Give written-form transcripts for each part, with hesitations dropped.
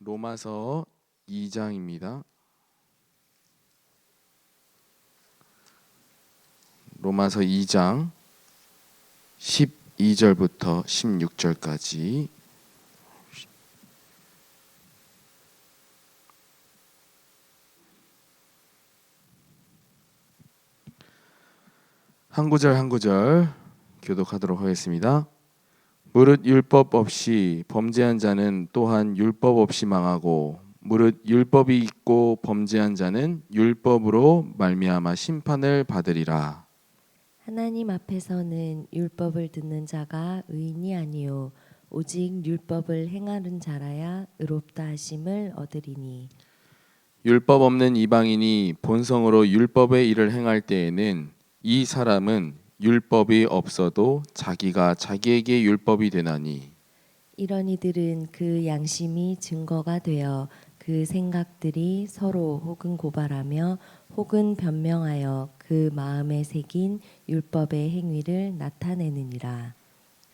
로마서 2장입니다. 로마서 2장 12절부터 16절까지 한 구절 한 구절 교독하도록 하겠습니다. 무릇 율법 없이 범죄한 자는 또한 율법 없이 망하고 무릇 율법이 있고 범죄한 자는 율법으로 말미암아 심판을 받으리라. 하나님 앞에서는 율법을 듣는 자가 의인이 아니요 오직 율법을 행하는 자라야 의롭다 하심을 얻으리니. 율법 없는 이방인이 본성으로 율법의 일을 행할 때에는 이 사람은 율법이 없어도 자기가 자기에게 율법이 되나니 이런 이들은 그 양심이 증거가 되어 그 생각들이 서로 혹은 고발하며 혹은 변명하여 그 마음에 새긴 율법의 행위를 나타내느니라.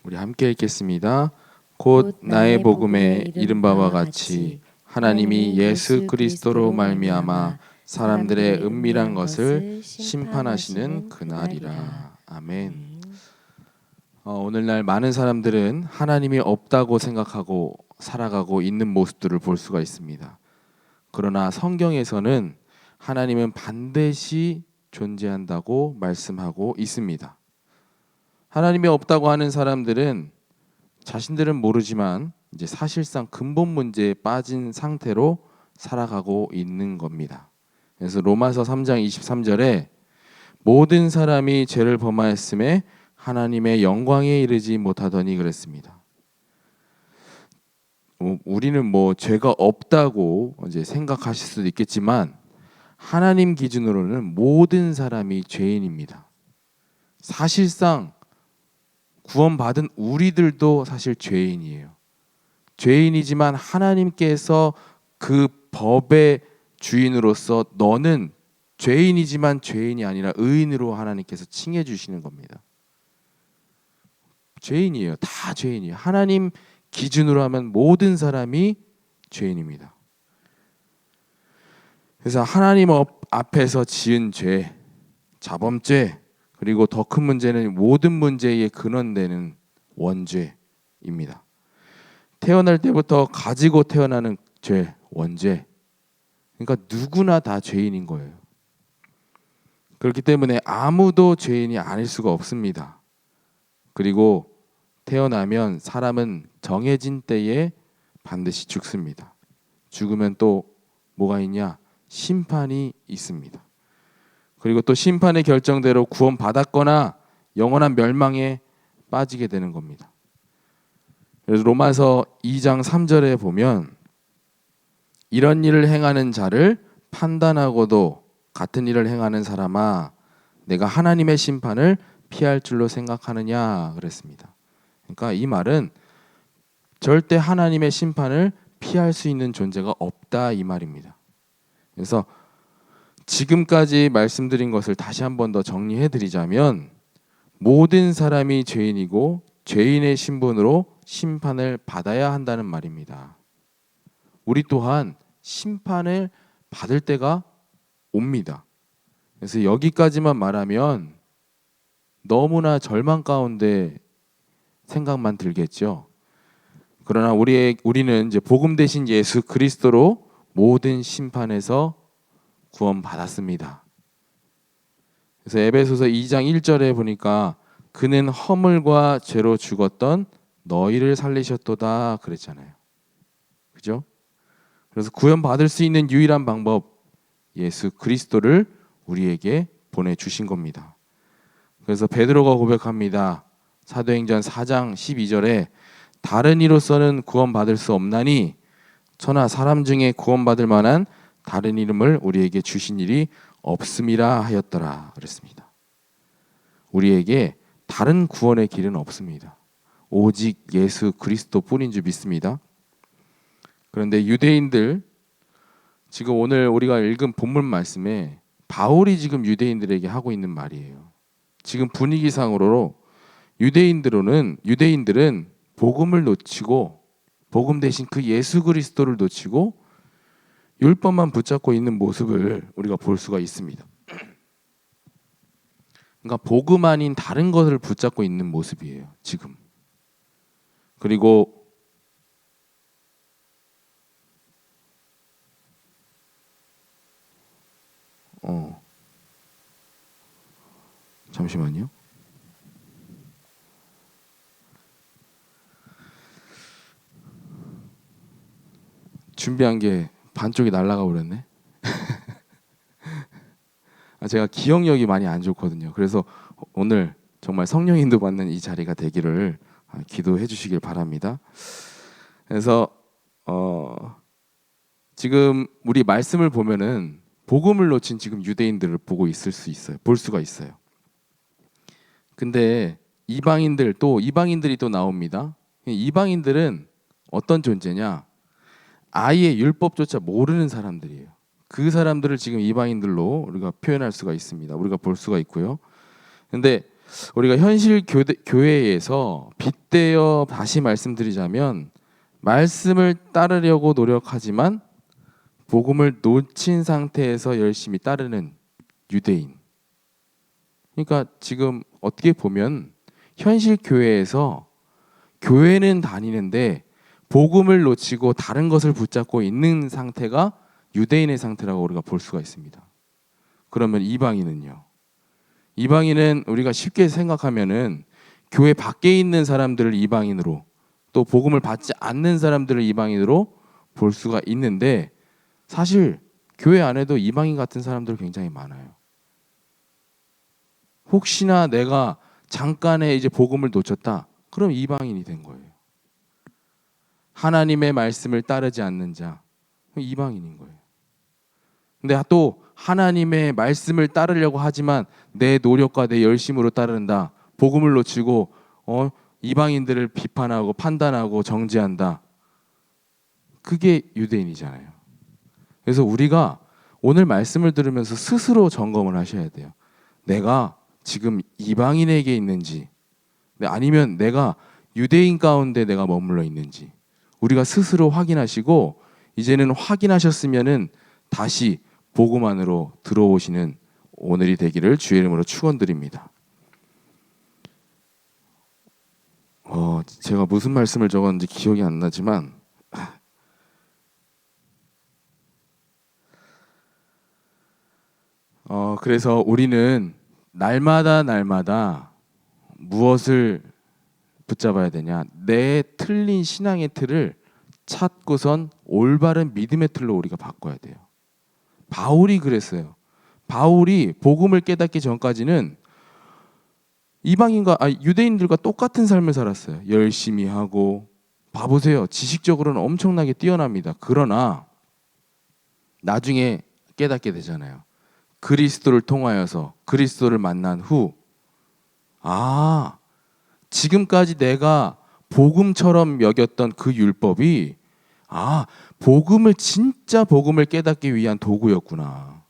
우리 함께 읽겠습니다. 곧 나의 복음에 이른 바와 같이 하나님이 예수 그리스도로 말미암아 사람들의 은밀한 것을 심판하시는 그날이라. 아멘. 오늘날 많은 사람들은 하나님이 없다고 생각하고 살아가고 있는 모습들을 볼 수가 있습니다. 그러나 성경에서는 하나님은 반드시 존재한다고 말씀하고 있습니다. 하나님이 없다고 하는 사람들은 자신들은 모르지만 이제 사실상 근본 문제에 빠진 상태로 살아가고 있는 겁니다. 그래서 로마서 3장 23절에 모든 사람이 죄를 범하였음에 하나님의 영광에 이르지 못하더니 그랬습니다. 우리는 죄가 없다고 이제 생각하실 수도 있겠지만 하나님 기준으로는 모든 사람이 죄인입니다. 사실상 구원받은 우리들도 사실 죄인이에요. 죄인이지만 하나님께서 그 법의 주인으로서 너는 죄인이지만 죄인이 아니라 의인으로 하나님께서 칭해 주시는 겁니다. 죄인이에요. 다 죄인이에요. 하나님 기준으로 하면 모든 사람이 죄인입니다. 그래서 하나님 앞에서 지은 죄, 자범죄, 그리고 더 큰 문제는 모든 문제의 근원되는 원죄입니다. 태어날 때부터 가지고 태어나는 죄, 원죄. 그러니까 누구나 다 죄인인 거예요. 그렇기 때문에 아무도 죄인이 아닐 수가 없습니다. 그리고 태어나면 사람은 정해진 때에 반드시 죽습니다. 죽으면 또 뭐가 있냐? 심판이 있습니다. 그리고 또 심판의 결정대로 구원받았거나 영원한 멸망에 빠지게 되는 겁니다. 그래서 로마서 2장 3절에 보면 이런 일을 행하는 자를 판단하고도 같은 일을 행하는 사람아 내가 하나님의 심판을 피할 줄로 생각하느냐 그랬습니다. 그러니까 이 말은 절대 하나님의 심판을 피할 수 있는 존재가 없다 이 말입니다. 그래서 지금까지 말씀드린 것을 다시 한 번 더 정리해 드리자면 모든 사람이 죄인이고 죄인의 신분으로 심판을 받아야 한다는 말입니다. 우리 또한 심판을 받을 때가 옵니다. 그래서 여기까지만 말하면 너무나 절망 가운데 생각만 들겠죠. 그러나 우리는 이제 복음 대신 예수 그리스도로 모든 심판에서 구원받았습니다. 그래서 에베소서 2장 1절에 보니까 그는 허물과 죄로 죽었던 너희를 살리셨도다 그랬잖아요. 그죠? 그래서 구원받을 수 있는 유일한 방법 예수 그리스도를 우리에게 보내주신 겁니다. 그래서 베드로가 고백합니다. 사도행전 4장 12절에 다른 이로서는 구원받을 수 없나니 천하 사람 중에 구원받을 만한 다른 이름을 우리에게 주신 일이 없음이라 하였더라 그랬습니다. 우리에게 다른 구원의 길은 없습니다. 오직 예수 그리스도뿐인 줄 믿습니다. 그런데 유대인들 지금 오늘 우리가 읽은 본문 말씀에 바울이 지금 유대인들에게 하고 있는 말이에요. 지금 분위기상으로 유대인들은 복음을 놓치고 복음 대신 그 예수 그리스도를 놓치고 율법만 붙잡고 있는 모습을 우리가 볼 수가 있습니다. 그러니까 복음 아닌 다른 것을 붙잡고 있는 모습이에요, 지금. 그리고 잠시만요. 준비한 게 반쪽이 날아가 버렸네. 제가 기억력이 많이 안 좋거든요. 그래서 오늘 정말 성령 인도 받는 이 자리가 되기를 기도해 주시길 바랍니다. 그래서 지금 우리 말씀을 보면은 복음을 놓친 지금 유대인들을 보고 있을 수 있어요. 볼 수가 있어요. 근데 이방인들이 또 나옵니다. 이방인들은 어떤 존재냐? 아예 율법조차 모르는 사람들이에요. 그 사람들을 지금 이방인들로 우리가 표현할 수가 있습니다. 우리가 볼 수가 있고요. 근데 우리가 현실 교회에서 빗대어 다시 말씀드리자면 말씀을 따르려고 노력하지만 복음을 놓친 상태에서 열심히 따르는 유대인. 그러니까 지금 어떻게 보면 현실 교회에서 교회는 다니는데 복음을 놓치고 다른 것을 붙잡고 있는 상태가 유대인의 상태라고 우리가 볼 수가 있습니다. 그러면 이방인은요? 이방인은 우리가 쉽게 생각하면은 교회 밖에 있는 사람들을 이방인으로, 또 복음을 받지 않는 사람들을 이방인으로 볼 수가 있는데, 사실 교회 안에도 이방인 같은 사람들 굉장히 많아요. 혹시나 내가 잠깐의 이제 복음을 놓쳤다, 그럼 이방인이 된 거예요. 하나님의 말씀을 따르지 않는 자, 이방인인 거예요. 근데 또 하나님의 말씀을 따르려고 하지만 내 노력과 내 열심으로 따른다, 복음을 놓치고 이방인들을 비판하고 판단하고 정죄한다, 그게 유대인이잖아요. 그래서 우리가 오늘 말씀을 들으면서 스스로 점검을 하셔야 돼요. 내가 지금 이방인에게 있는지, 아니면 내가 유대인 가운데 내가 머물러 있는지 우리가 스스로 확인하시고, 이제는 확인하셨으면은 다시 복음 안으로 들어오시는 오늘이 되기를 주의 이름으로 축원드립니다. 제가 무슨 말씀을 적었는지 기억이 안 나지만 그래서 우리는 날마다 무엇을 붙잡아야 되냐? 내 틀린 신앙의 틀을 찾고선 올바른 믿음의 틀로 우리가 바꿔야 돼요. 바울이 그랬어요. 바울이 복음을 깨닫기 전까지는 유대인들과 똑같은 삶을 살았어요. 열심히 하고, 봐보세요. 지식적으로는 엄청나게 뛰어납니다. 그러나 나중에 깨닫게 되잖아요. 그리스도를 통하여서, 그리스도를 만난 후, 지금까지 내가 복음처럼 여겼던 그 율법이 진짜 복음을 깨닫기 위한 도구였구나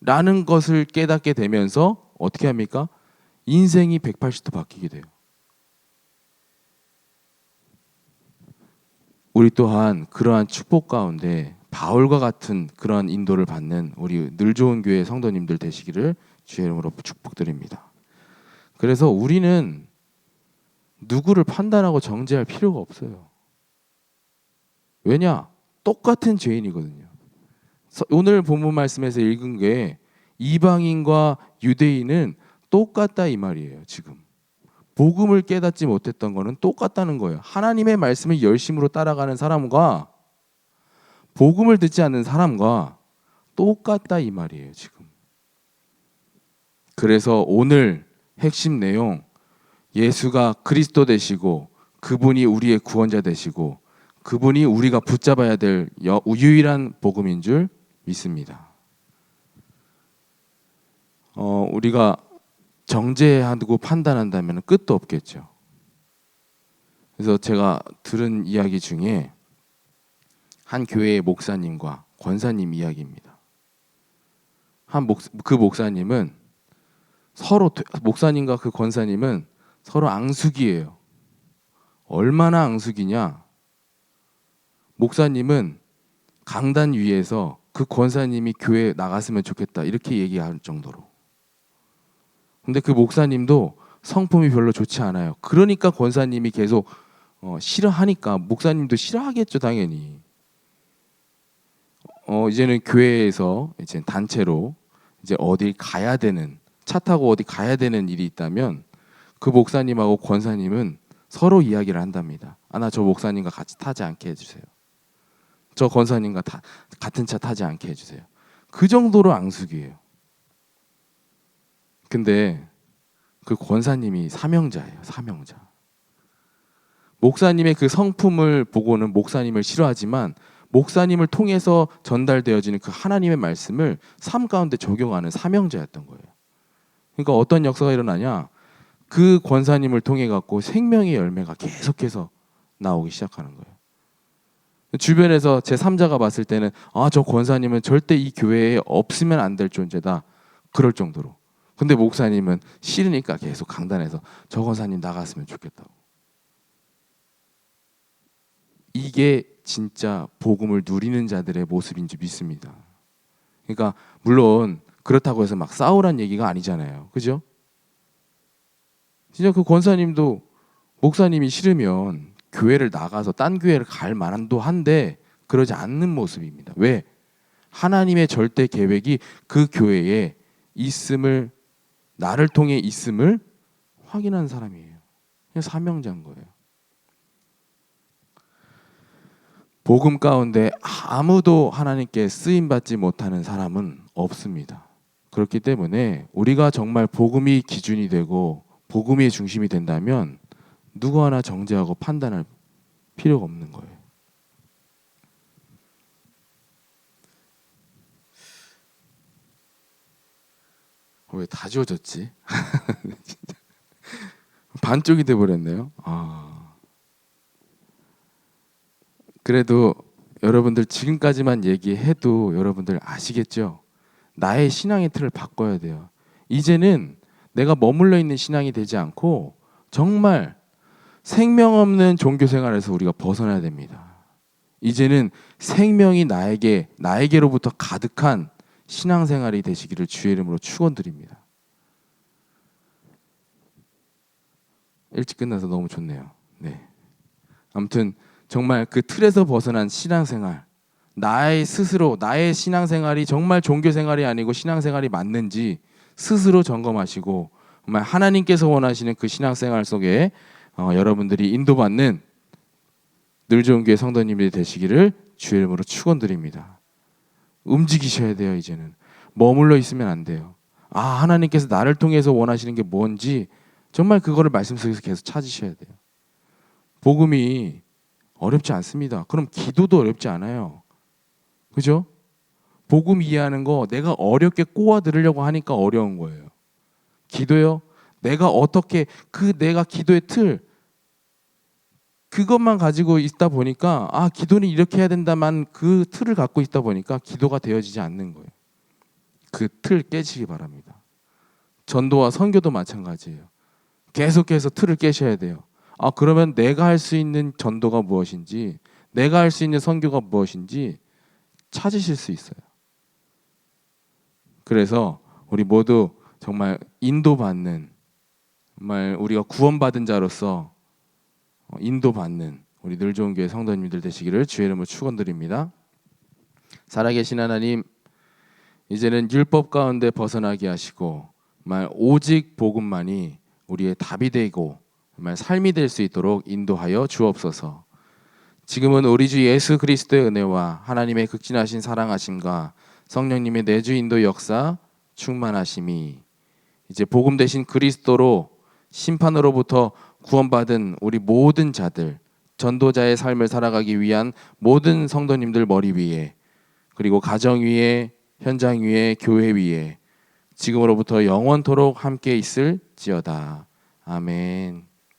라는 것을 깨닫게 되면서 어떻게 합니까? 인생이 180도 바뀌게 돼요. 우리 또한 그러한 축복 가운데 바울과 같은 그러한 인도를 받는 우리 늘 좋은 교회 성도님들 되시기를 주의 이름으로 축복드립니다. 그래서 우리는 누구를 판단하고 정죄할 필요가 없어요. 왜냐? 똑같은 죄인이거든요. 오늘 본문 말씀에서 읽은 게 이방인과 유대인은 똑같다 이 말이에요. 지금 복음을 깨닫지 못했던 거는 똑같다는 거예요. 하나님의 말씀을 열심으로 따라가는 사람과 복음을 듣지 않는 사람과 똑같다 이 말이에요. 지금. 그래서 오늘 핵심 내용, 예수가 그리스도 되시고 그분이 우리의 구원자 되시고 그분이 우리가 붙잡아야 될 유일한 복음인 줄 믿습니다. 우리가 정죄하고 판단한다면 끝도 없겠죠. 그래서 제가 들은 이야기 중에 한 교회의 목사님과 권사님 이야기입니다. 그 목사님은 목사님과 그 권사님은 서로 앙숙이에요. 얼마나 앙숙이냐? 목사님은 강단 위에서 그 권사님이 교회 나갔으면 좋겠다 이렇게 얘기할 정도로. 근데 그 목사님도 성품이 별로 좋지 않아요. 그러니까 권사님이 계속 싫어하니까 목사님도 싫어하겠죠, 당연히. 이제는 교회에서 이제 단체로 이제 어딜 가야 되는, 차 타고 어디 가야 되는 일이 있다면 그 목사님하고 권사님은 서로 이야기를 한답니다. 나 저 목사님과 같이 타지 않게 해주세요. 저 권사님과 같은 차 타지 않게 해주세요. 그 정도로 앙숙이에요. 근데 그 권사님이 사명자예요. 사명자. 목사님의 그 성품을 보고는 목사님을 싫어하지만 목사님을 통해서 전달되어지는 그 하나님의 말씀을 삶 가운데 적용하는 사명자였던 거예요. 그러니까 어떤 역사가 일어나냐? 그 권사님을 통해 갖고 생명의 열매가 계속해서 나오기 시작하는 거예요. 주변에서 제 3자가 봤을 때는 저 권사님은 절대 이 교회에 없으면 안 될 존재다. 그럴 정도로. 근데 목사님은 싫으니까 계속 강단에서 저 권사님 나갔으면 좋겠다고. 이게 진짜 복음을 누리는 자들의 모습인지 믿습니다. 그러니까 물론 그렇다고 해서 막 싸우란 얘기가 아니잖아요. 그죠? 진짜 그 권사님도 목사님이 싫으면 교회를 나가서 딴 교회를 갈 만한도 한데 그러지 않는 모습입니다. 왜? 하나님의 절대 계획이 그 교회에 있음을, 나를 통해 있음을 확인한 사람이에요. 그냥 사명자인 거예요. 복음 가운데 아무도 하나님께 쓰임받지 못하는 사람은 없습니다. 그렇기 때문에 우리가 정말 복음이 기준이 되고 복음의 중심이 된다면 누구 하나 정죄하고 판단할 필요가 없는 거예요. 왜 다 지워졌지? 반쪽이 돼버렸네요. 그래도 여러분들 지금까지만 얘기해도 여러분들 아시겠죠? 나의 신앙의 틀을 바꿔야 돼요. 이제는 내가 머물러 있는 신앙이 되지 않고 정말 생명 없는 종교 생활에서 우리가 벗어나야 됩니다. 이제는 생명이 나에게로부터 가득한 신앙생활이 되시기를 주의 이름으로 축원드립니다. 일찍 끝나서 너무 좋네요. 네. 아무튼 정말 그 틀에서 벗어난 신앙생활, 나의 스스로 나의 신앙생활이 정말 종교생활이 아니고 신앙생활이 맞는지 스스로 점검하시고 정말 하나님께서 원하시는 그 신앙생활 속에 여러분들이 인도받는 늘 좋은 교회 성도님들이 되시기를 주의 이름으로 축원드립니다. 움직이셔야 돼요. 이제는 머물러 있으면 안 돼요. 하나님께서 나를 통해서 원하시는 게 뭔지 정말 그거를 말씀 속에서 계속 찾으셔야 돼요. 복음이 어렵지 않습니다. 그럼 기도도 어렵지 않아요. 그죠? 복음 이해하는 거 내가 어렵게 꼬아 들으려고 하니까 어려운 거예요. 기도요? 내가 어떻게 내가 기도의 틀 그것만 가지고 있다 보니까 기도는 이렇게 해야 된다만 그 틀을 갖고 있다 보니까 기도가 되어지지 않는 거예요. 그 틀 깨지기 바랍니다. 전도와 선교도 마찬가지예요. 계속해서 틀을 깨셔야 돼요. 그러면 내가 할 수 있는 전도가 무엇인지, 내가 할 수 있는 선교가 무엇인지 찾으실 수 있어요. 그래서 우리 모두 정말 인도받는, 정말 우리가 구원받은 자로서 인도받는 우리 늘 좋은 교회 성도님들 되시기를 주의 이름으로 축원드립니다. 살아계신 하나님, 이제는 율법 가운데 벗어나게 하시고 정말 오직 복음만이 우리의 답이 되고 정말 삶이 될 수 있도록 인도하여 주옵소서. 지금은 우리 주 예수 그리스도의 은혜와 하나님의 극진하신 사랑하심과 성령님의 내주 인도 역사 충만하심이 이제 복음 되신 그리스도로 심판으로부터 구원받은 우리 모든 자들, 전도자의 삶을 살아가기 위한 모든 성도님들 머리 위에, 그리고 가정 위에, 현장 위에, 교회 위에 지금으로부터 영원토록 함께 있을지어다. 아멘.